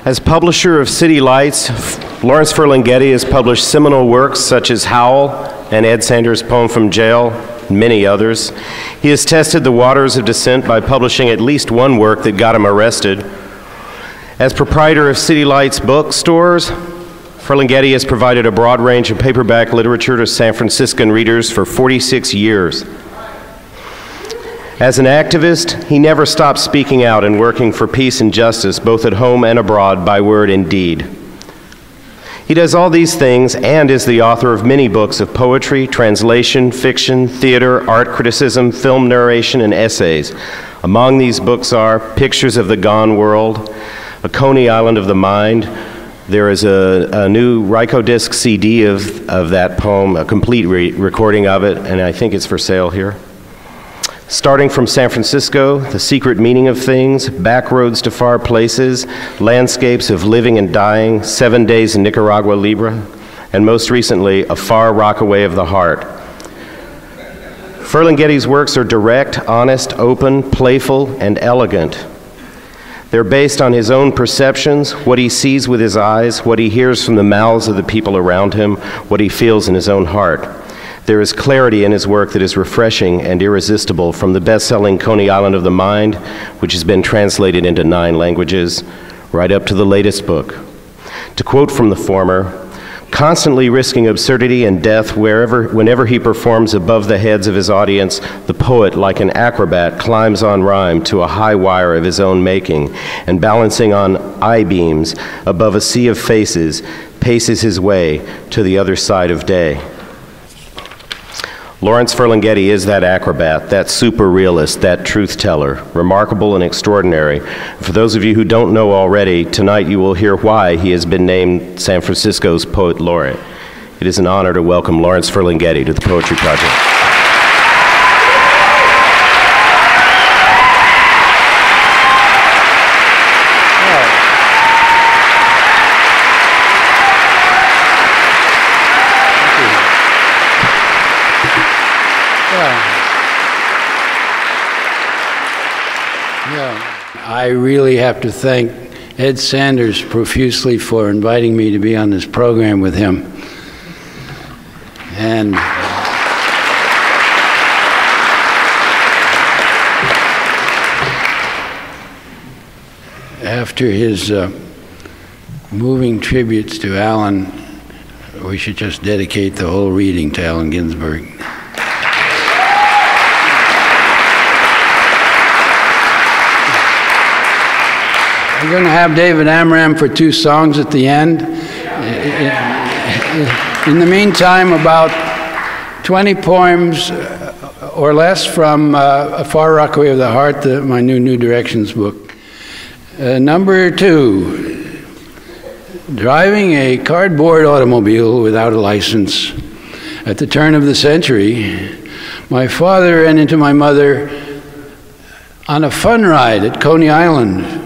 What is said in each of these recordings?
As publisher of City Lights, Lawrence Ferlinghetti has published seminal works such as Howl and Ed Sanders' Poem from Jail, and many others. He has tested the waters of dissent by publishing at least one work that got him arrested. As proprietor of City Lights bookstores, Ferlinghetti has provided a broad range of paperback literature to San Franciscan readers for 46 years. As an activist, he never stopped speaking out and working for peace and justice, both at home and abroad, by word and deed. He does all these things and is the author of many books of poetry, translation, fiction, theater, art criticism, film narration, and essays. Among these books are Pictures of the Gone World, A Coney Island of the Mind. There is a new Rykodisc CD of that poem, a complete recording of it, and I think it's for sale here. Starting from San Francisco, The Secret Meaning of Things, Back Roads to Far Places, Landscapes of Living and Dying, 7 Days in Nicaragua Libre, and most recently, A Far Rockaway of the Heart. Ferlinghetti's works are direct, honest, open, playful, and elegant. They're based on his own perceptions, what he sees with his eyes, what he hears from the mouths of the people around him, what he feels in his own heart. There is clarity in his work that is refreshing and irresistible, from the best-selling Coney Island of the Mind, which has been translated into 9 languages, right up to the latest book. To quote from the former, constantly risking absurdity and death whenever he performs above the heads of his audience, the poet, like an acrobat, climbs on rhyme to a high wire of his own making, and balancing on I-beams above a sea of faces, paces his way to the other side of day. Lawrence Ferlinghetti is that acrobat, that super realist, that truth teller, remarkable and extraordinary. For those of you who don't know already, tonight you will hear why he has been named San Francisco's Poet Laureate. It is an honor to welcome Lawrence Ferlinghetti to the Poetry Project. I really have to thank Ed Sanders profusely for inviting me to be on this program with him. And after his moving tributes to Allen, we should just dedicate the whole reading to Allen Ginsberg. We're going to have David Amram for 2 songs at the end. In the meantime, about 20 poems or less from A Far Rockaway of the Heart, my New Directions book. Number 2, driving a cardboard automobile without a license. At the turn of the century, my father ran into my mother on a fun ride at Coney Island,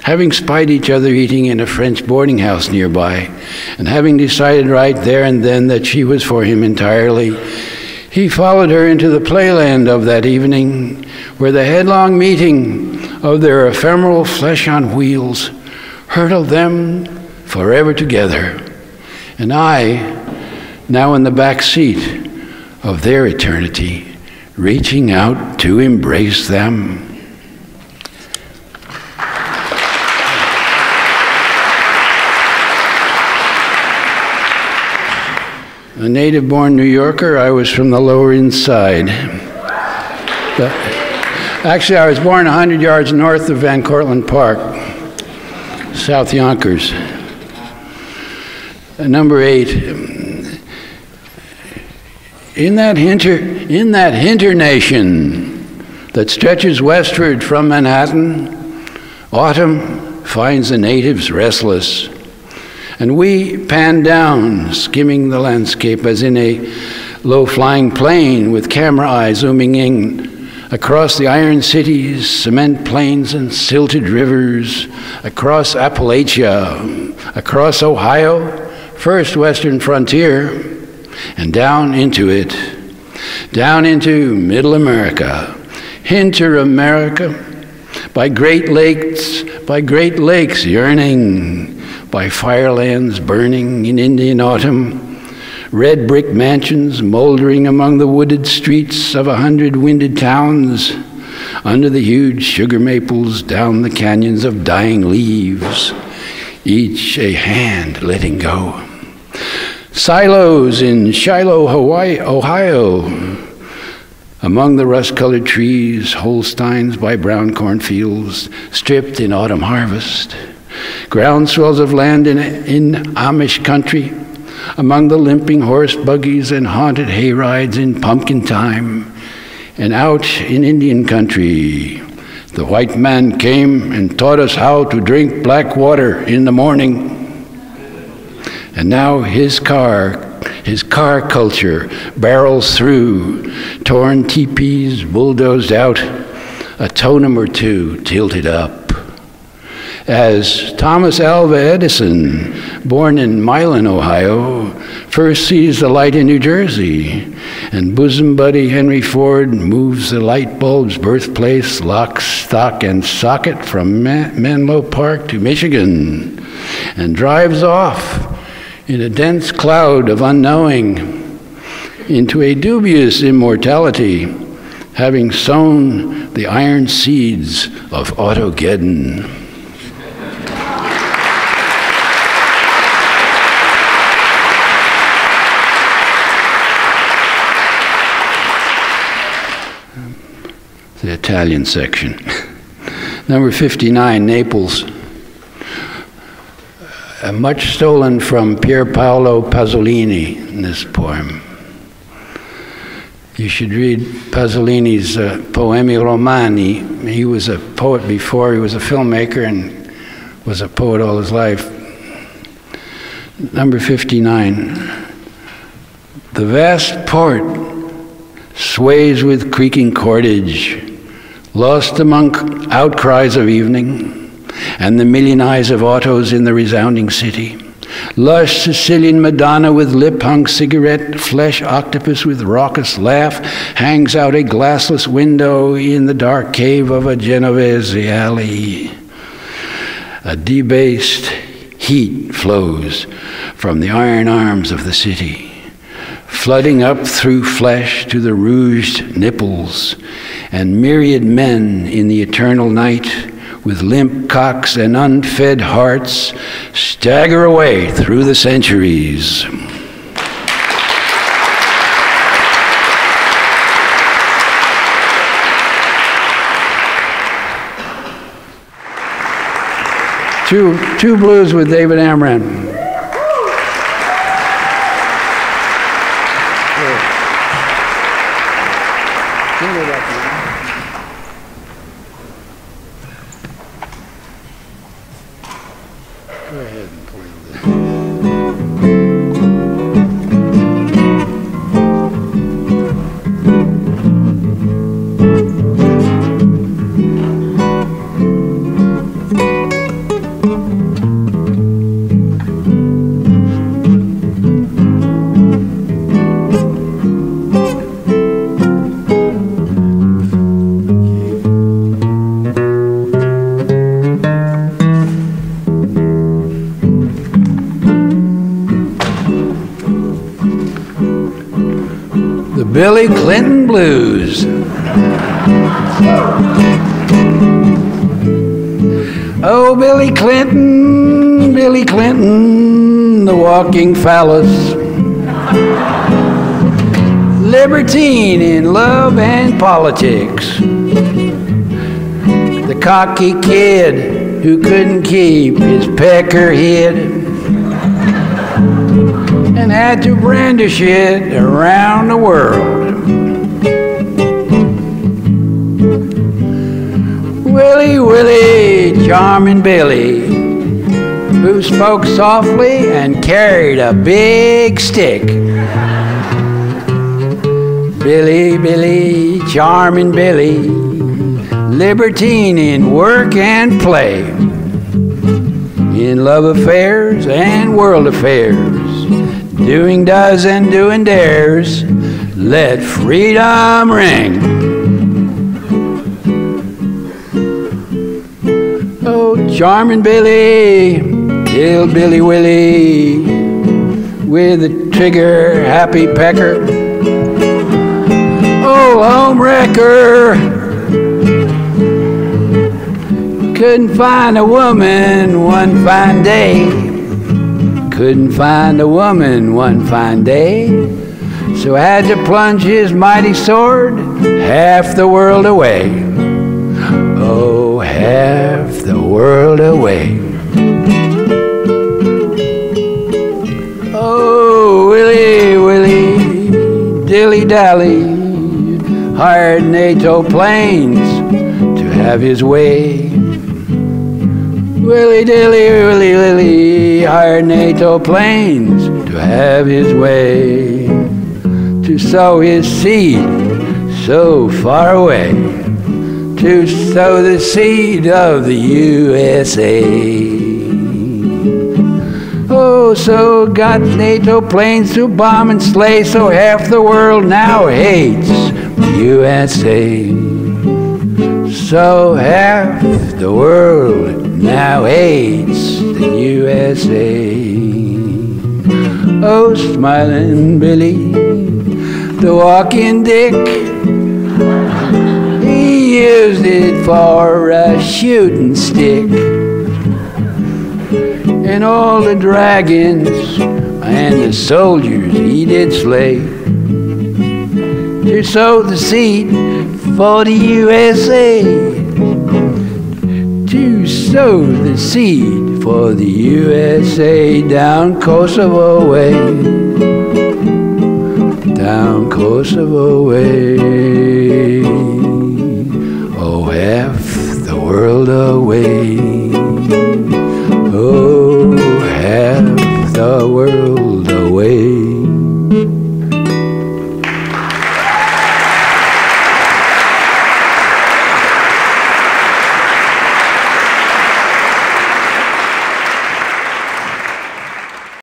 having spied each other eating in a French boarding house nearby, and having decided right there and then that she was for him entirely, he followed her into the playland of that evening, where the headlong meeting of their ephemeral flesh on wheels hurtled them forever together. And I, now in the back seat of their eternity, reaching out to embrace them. A native-born New Yorker, I was from the Lower East Side. Actually, I was born 100 yards north of Van Cortlandt Park, South Yonkers. Number 8. In that hinter nation that stretches westward from Manhattan, autumn finds the natives restless. And we pan down, skimming the landscape as in a low-flying plane with camera eye zooming in across the iron cities, cement plains, and silted rivers, across Appalachia, across Ohio, first western frontier, and down into it, down into Middle America, Hinter America, by great lakes yearning, by firelands burning in Indian autumn, red brick mansions moldering among the wooded streets of 100 winded towns, under the huge sugar maples down the canyons of dying leaves, each a hand letting go. Silos in Shiloh, Ohio, among the rust-colored trees, Holsteins by brown cornfields, stripped in autumn harvest. Groundswells of land in Amish country, among the limping horse buggies and haunted hayrides in pumpkin time. And out in Indian country, the white man came and taught us how to drink black water in the morning. And now his car culture barrels through, torn teepees bulldozed out, a totem or two tilted up. As Thomas Alva Edison, born in Milan, Ohio, first sees the light in New Jersey, and bosom buddy Henry Ford moves the light bulb's birthplace, lock, stock, and socket from Menlo Park to Michigan, and drives off in a dense cloud of unknowing into a dubious immortality, having sown the iron seeds of Autogeddon. The Italian section. Number 59, Naples. Much stolen from Pier Paolo Pasolini in this poem. You should read Pasolini's Poemi Romani. He was a poet before, he was a filmmaker and was a poet all his life. Number 59. The vast port sways with creaking cordage, lost among outcries of evening, and the million eyes of autos in the resounding city. Lush Sicilian Madonna with lip-hung cigarette, flesh octopus with raucous laugh, hangs out a glassless window in the dark cave of a Genovese alley. A debased heat flows from the iron arms of the city, flooding up through flesh to the rouged nipples, and myriad men in the eternal night, with limp cocks and unfed hearts, stagger away through the centuries. Two blues with David Amran. Go ahead and play this. Billy Clinton Blues. Oh, Billy Clinton, the walking phallus, libertine in love and politics, the cocky kid who couldn't keep his pecker hid and had to brandish it around the world. Willie, charming Billy, who spoke softly and carried a big stick. Billy, charming Billy, libertine in work and play, in love affairs and world affairs, doing does and doing dares, let freedom ring. Charming Billy, Hillbilly Willie, with a trigger happy pecker. Old home wrecker, couldn't find a woman one fine day. Couldn't find a woman one fine day, so had to plunge his mighty sword half the world away. Oh, half the world away. Oh, Willie, Willie, dilly-dally, hired NATO planes to have his way. Willy-dilly, willy-lily, hired NATO planes to have his way, to sow his seed so far away, to sow the seed of the USA. Oh, so got NATO planes to bomb and slay, so half the world now hates the USA. So half the world now hates the USA. Oh, smiling Billy, the walking dick, he used it for a shooting stick. And all the dragons and the soldiers he did slay, to sow the seed for the USA, to sow the seed for the USA, down Kosovo way, down Kosovo way. Oh, half the world away.